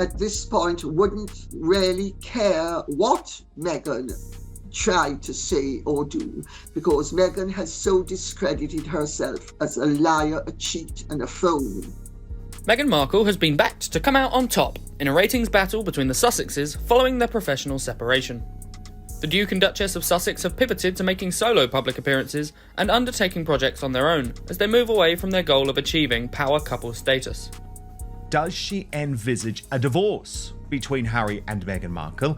at this point wouldn't really care what Meghan tried to say or do, because Meghan has so discredited herself as a liar, a cheat and a phony. Meghan Markle has been backed to come out on top in a ratings battle between the Sussexes following their professional separation. The Duke and Duchess of Sussex have pivoted to making solo public appearances and undertaking projects on their own as they move away from their goal of achieving power couple status. Does she envisage a divorce between Harry and Meghan Markle?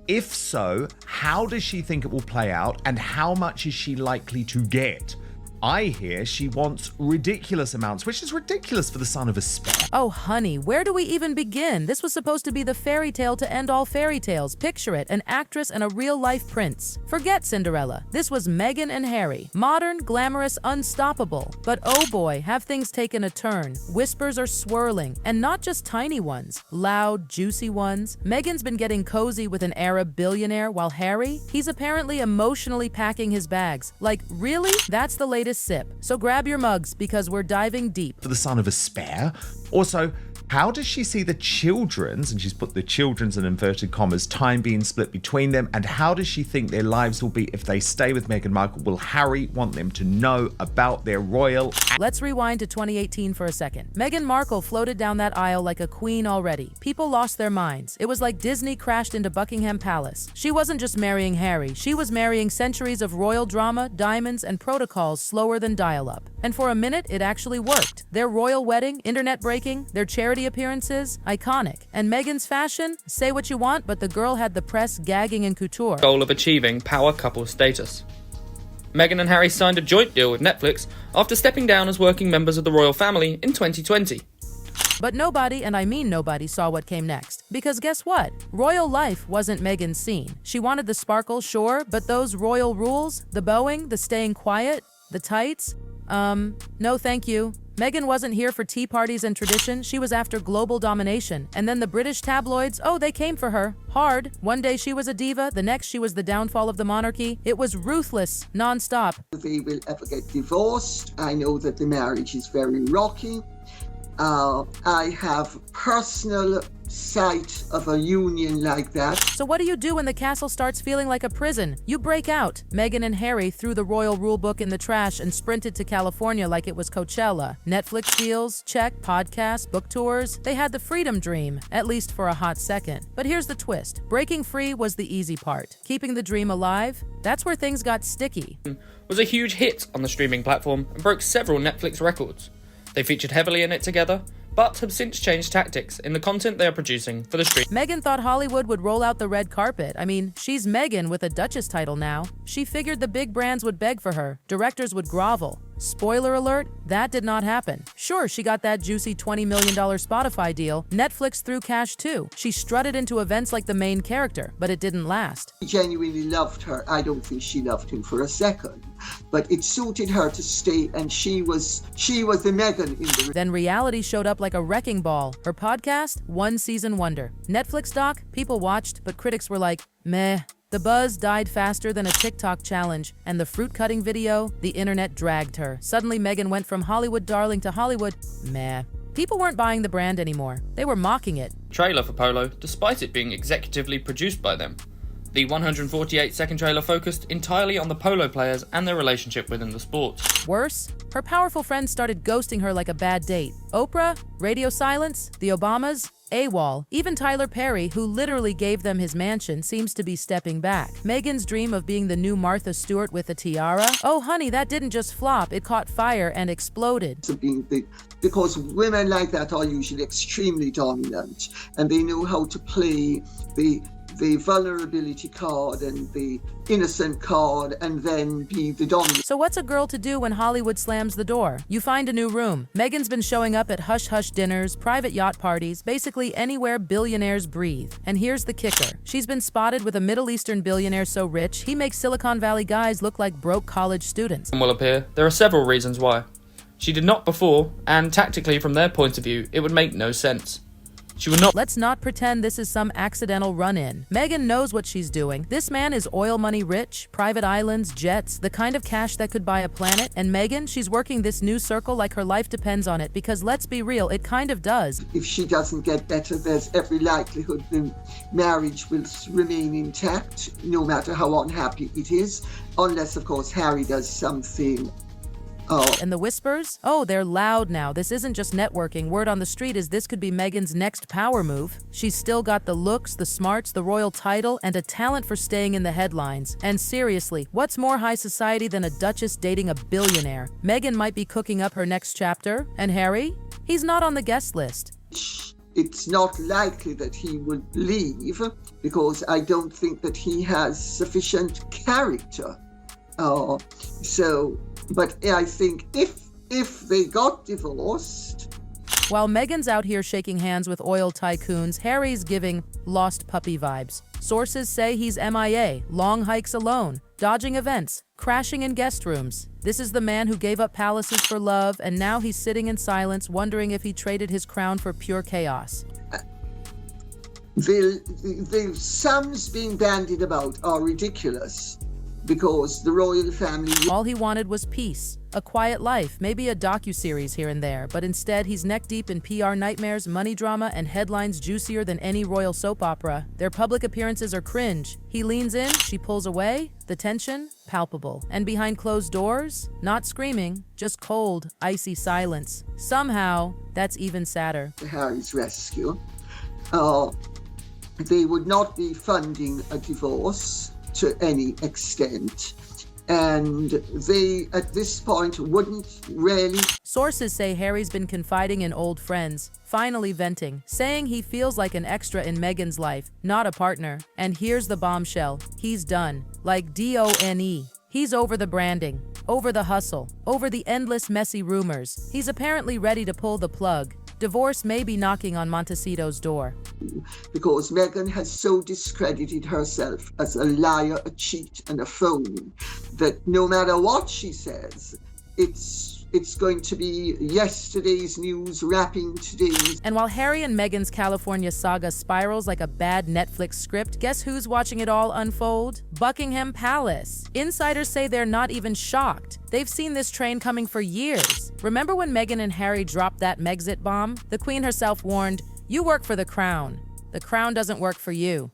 If so, how does she think it will play out, and how much is she likely to get? I hear she wants ridiculous amounts, which is ridiculous for the son of a spare. Oh, honey, where do we even begin? This was supposed to be the fairy tale to end all fairy tales. Picture it, an actress and a real-life prince. Forget Cinderella. This was Meghan and Harry. Modern, glamorous, unstoppable. But oh boy, have things taken a turn. Whispers are swirling, and not just tiny ones. Loud, juicy ones. Meghan's been getting cozy with an Arab billionaire, while Harry, he's apparently emotionally packing his bags. Like, really? That's the latest sip. So grab your mugs, because we're diving deep. For the son of a spare? Also, how does she see the children's, and she's put the children's in inverted commas, time being split between them, and how does she think their lives will be if they stay with Meghan Markle? Will Harry want them to know about their royal... Let's rewind to 2018 for a second. Meghan Markle floated down that aisle like a queen already. People lost their minds. It was like Disney crashed into Buckingham Palace. She wasn't just marrying Harry, she was marrying centuries of royal drama, diamonds, and protocols slower than dial-up. And for a minute, it actually worked. Their royal wedding, internet breaking, their charity appearances, iconic. And Meghan's fashion? Say what you want, but the girl had the press gagging in couture. Goal of achieving power couple status. Meghan and Harry signed a joint deal with Netflix after stepping down as working members of the royal family in 2020. But nobody, and I mean nobody, saw what came next. Because guess what? Royal life wasn't Meghan's scene. She wanted the sparkle, sure, but those royal rules, the bowing, the staying quiet, the tights, no thank you. Meghan wasn't here for tea parties and tradition, she was after global domination. And then the British tabloids, oh, they came for her. Hard. One day she was a diva, the next she was the downfall of the monarchy. It was ruthless, non-stop. They will ever get divorced. I know that the marriage is very rocky. I have personal sight of a union like that. So what do you do when the castle starts feeling like a prison? You break out. Meghan and Harry threw the royal rulebook in the trash and sprinted to California like it was Coachella. Netflix deals, check, podcasts, book tours. They had the freedom dream, at least for a hot second. But here's the twist. Breaking free was the easy part. Keeping the dream alive, that's where things got sticky. Was a huge hit on the streaming platform and broke several Netflix records. They featured heavily in it together, but have since changed tactics in the content they are producing for the stream. Meghan thought Hollywood would roll out the red carpet. I mean, she's Meghan with a Duchess title now. She figured the big brands would beg for her, directors would grovel. Spoiler alert, that did not happen. Sure, she got that juicy $20 million Spotify deal. Netflix threw cash too. She strutted into events like the main character, but it didn't last. He genuinely loved her. I don't think she loved him for a second, but it suited her to stay, and she was the Meghan in the... Then reality showed up like a wrecking ball. Her podcast, one season wonder. Netflix doc, people watched, but critics were like, meh. The buzz died faster than a TikTok challenge, and the fruit-cutting video, the internet dragged her. Suddenly, Meghan went from Hollywood darling to Hollywood meh. People weren't buying the brand anymore. They were mocking it. Trailer for Polo, despite it being executively produced by them. The 148-second trailer focused entirely on the polo players and their relationship within the sport. Worse, her powerful friends started ghosting her like a bad date. Oprah, radio silence, the Obamas, AWOL. Even Tyler Perry, who literally gave them his mansion, seems to be stepping back. Meghan's dream of being the new Martha Stewart with a tiara? Oh honey, that didn't just flop, it caught fire and exploded. Because women like that are usually extremely dominant, and they know how to play the vulnerability card and the innocent card and then be the dominant. So what's a girl to do when Hollywood slams the door? You find a new room. Meghan's been showing up at hush-hush dinners, private yacht parties, basically anywhere billionaires breathe. And here's the kicker. She's been spotted with a Middle Eastern billionaire so rich, he makes Silicon Valley guys look like broke college students. Will appear. There are several reasons why. She did not before, and tactically from their point of view, it would make no sense. She will not. Let's not pretend this is some accidental run-in. Meghan knows what she's doing. This man is oil money rich, private islands, jets, the kind of cash that could buy a planet. And Meghan, she's working this new circle like her life depends on it, because let's be real, it kind of does. If she doesn't get better, there's every likelihood the marriage will remain intact, no matter how unhappy it is, unless, of course, Harry does something. And the whispers? Oh, they're loud now. This isn't just networking. Word on the street is this could be Meghan's next power move. She's still got the looks, the smarts, the royal title, and a talent for staying in the headlines. And seriously, what's more high society than a duchess dating a billionaire? Meghan might be cooking up her next chapter. And Harry? He's not on the guest list. It's not likely that he would leave, because I don't think that he has sufficient character. But I think if they got divorced. While Meghan's out here shaking hands with oil tycoons, Harry's giving lost puppy vibes. Sources say he's MIA, long hikes alone, dodging events, crashing in guest rooms. This is the man who gave up palaces for love, and now he's sitting in silence, wondering if he traded his crown for pure chaos. The sums being bandied about are ridiculous, because the royal family... All he wanted was peace, a quiet life, maybe a docuseries here and there, but instead he's neck-deep in PR nightmares, money drama, and headlines juicier than any royal soap opera. Their public appearances are cringe. He leans in, she pulls away, the tension, palpable. And behind closed doors, not screaming, just cold, icy silence. Somehow, that's even sadder. Harry's rescue. They would not be funding a divorce to any extent, and they at this point wouldn't really. Sources say Harry's been confiding in old friends, finally venting, saying he feels like an extra in Meghan's life, not a partner. And here's the bombshell: he's done, like DONE. He's over the branding, over the hustle, over the endless messy rumors. He's apparently ready to pull the plug. Divorce may be knocking on Montecito's door. Because Meghan has so discredited herself as a liar, a cheat, and a phony, that no matter what she says, it's going to be yesterday's news wrapping today's. And while Harry and Meghan's California saga spirals like a bad Netflix script, guess who's watching it all unfold? Buckingham Palace. Insiders say they're not even shocked. They've seen this train coming for years. Remember when Meghan and Harry dropped that Megxit bomb? The Queen herself warned, "You work for the crown. The crown doesn't work for you."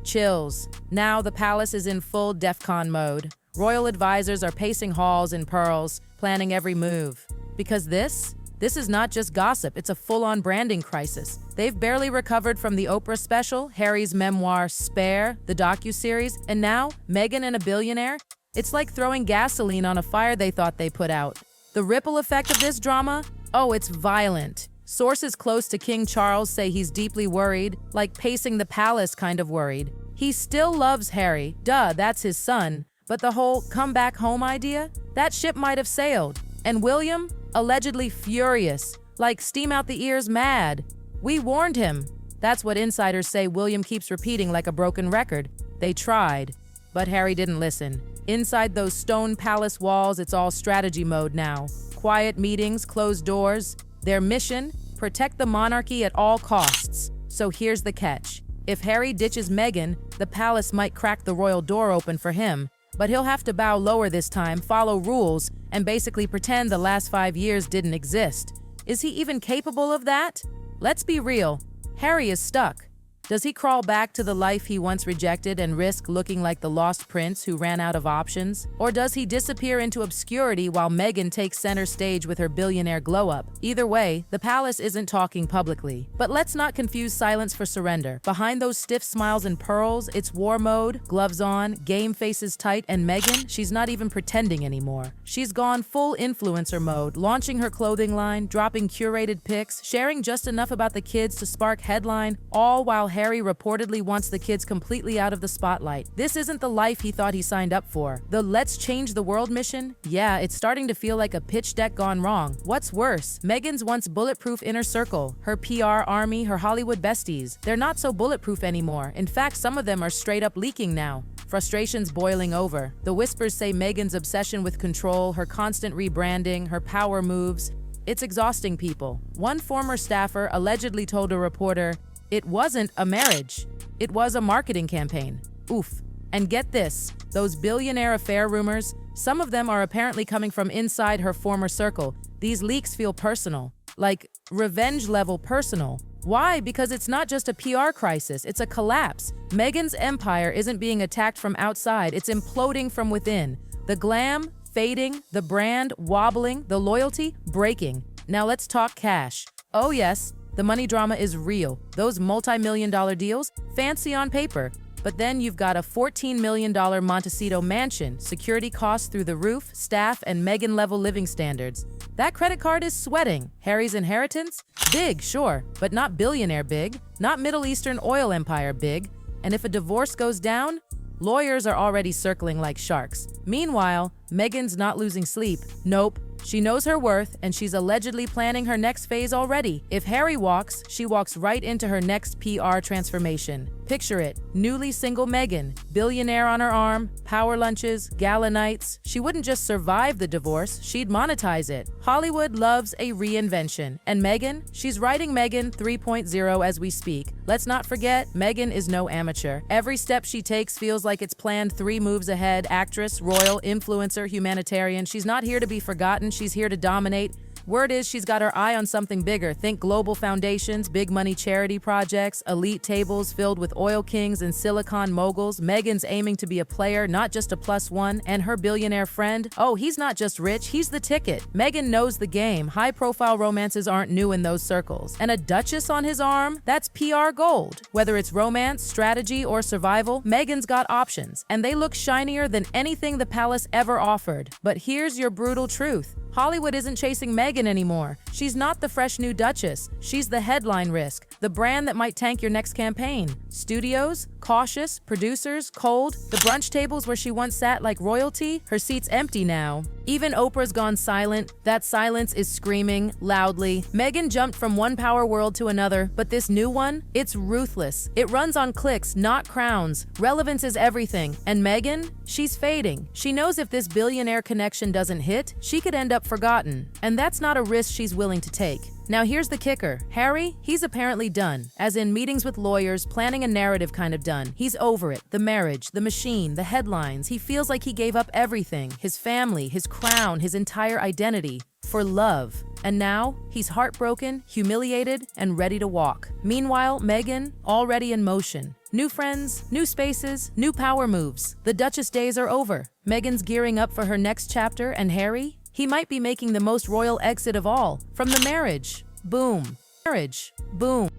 Chills. Now the palace is in full DEFCON mode. Royal advisors are pacing halls in pearls, planning every move. Because this is not just gossip, it's a full-on branding crisis. They've barely recovered from the Oprah special, Harry's memoir Spare, the docuseries, and now Meghan and a billionaire? It's like throwing gasoline on a fire they thought they put out. The ripple effect of this drama? Oh, it's violent. Sources close to King Charles say he's deeply worried, like pacing the palace kind of worried. He still loves Harry, duh, that's his son. But the whole come back home idea? That ship might have sailed. And William? Allegedly furious, like steam out the ears mad. We warned him. That's what insiders say William keeps repeating like a broken record. They tried, but Harry didn't listen. Inside those stone palace walls, it's all strategy mode now. Quiet meetings, closed doors. Their mission? Protect the monarchy at all costs. So here's the catch. If Harry ditches Meghan, the palace might crack the royal door open for him. But he'll have to bow lower this time, follow rules, and basically pretend the last 5 years didn't exist. Is he even capable of that? Let's be real. Harry is stuck. Does he crawl back to the life he once rejected and risk looking like the lost prince who ran out of options? Or does he disappear into obscurity while Meghan takes center stage with her billionaire glow-up? Either way, the palace isn't talking publicly. But let's not confuse silence for surrender. Behind those stiff smiles and pearls, it's war mode, gloves on, game faces tight, and Meghan, she's not even pretending anymore. She's gone full influencer mode, launching her clothing line, dropping curated pics, sharing just enough about the kids to spark headline, all while Harry reportedly wants the kids completely out of the spotlight. This isn't the life he thought he signed up for. The Let's Change the World mission? Yeah, it's starting to feel like a pitch deck gone wrong. What's worse, Meghan's once bulletproof inner circle, her PR army, her Hollywood besties. They're not so bulletproof anymore. In fact, some of them are straight up leaking now. Frustration's boiling over. The whispers say Meghan's obsession with control, her constant rebranding, her power moves, it's exhausting people. One former staffer allegedly told a reporter, "It wasn't a marriage. It was a marketing campaign." Oof. And get this, those billionaire affair rumors, some of them are apparently coming from inside her former circle. These leaks feel personal, like revenge-level personal. Why? Because it's not just a PR crisis, it's a collapse. Meghan's empire isn't being attacked from outside, it's imploding from within. The glam, fading, the brand, wobbling, the loyalty, breaking. Now let's talk cash. Oh yes, the money drama is real. Those multi-million-dollar deals, fancy on paper. But then you've got a $14 million Montecito mansion, security costs through the roof, staff, and Meghan-level living standards. That credit card is sweating. Harry's inheritance? Big, sure, but not billionaire big, not Middle Eastern oil empire big. And if a divorce goes down, lawyers are already circling like sharks. Meanwhile, Meghan's not losing sleep. Nope. She knows her worth, and she's allegedly planning her next phase already. If Harry walks, she walks right into her next PR transformation. Picture it, newly single Meghan, billionaire on her arm, power lunches, gala nights. She wouldn't just survive the divorce, she'd monetize it. Hollywood loves a reinvention. And Meghan? She's writing Meghan 3.0 as we speak. Let's not forget, Meghan is no amateur. Every step she takes feels like it's planned 3 moves ahead. Actress, royal, influencer, humanitarian. She's not here to be forgotten, she's here to dominate. Word is she's got her eye on something bigger. Think global foundations, big money charity projects, elite tables filled with oil kings and silicon moguls. Meghan's aiming to be a player, not just a +1. And her billionaire friend, oh, he's not just rich, he's the ticket. Meghan knows the game. High-profile romances aren't new in those circles. And a duchess on his arm? That's PR gold. Whether it's romance, strategy, or survival, Meghan's got options. And they look shinier than anything the palace ever offered. But here's your brutal truth. Hollywood isn't chasing Meghan anymore. She's not the fresh new duchess. She's the headline risk, the brand that might tank your next campaign. Studios, cautious, producers, cold. The brunch tables where she once sat like royalty, her seat's empty now. Even Oprah's gone silent. That silence is screaming loudly. Meghan jumped from one power world to another, but this new one, it's ruthless. It runs on clicks, not crowns. Relevance is everything. And Meghan, she's fading. She knows if this billionaire connection doesn't hit, she could end up forgotten. And that's not a risk she's willing to take. Now here's the kicker. Harry, he's apparently done. As in meetings with lawyers, planning a narrative kind of done. He's over it. The marriage, the machine, the headlines. He feels like he gave up everything. His family, his crown, his entire identity. For love. And now, he's heartbroken, humiliated, and ready to walk. Meanwhile, Meghan, already in motion. New friends, new spaces, new power moves. The Duchess days are over. Meghan's gearing up for her next chapter, and Harry? He might be making the most royal exit of all. From the marriage. Boom. Marriage. Boom.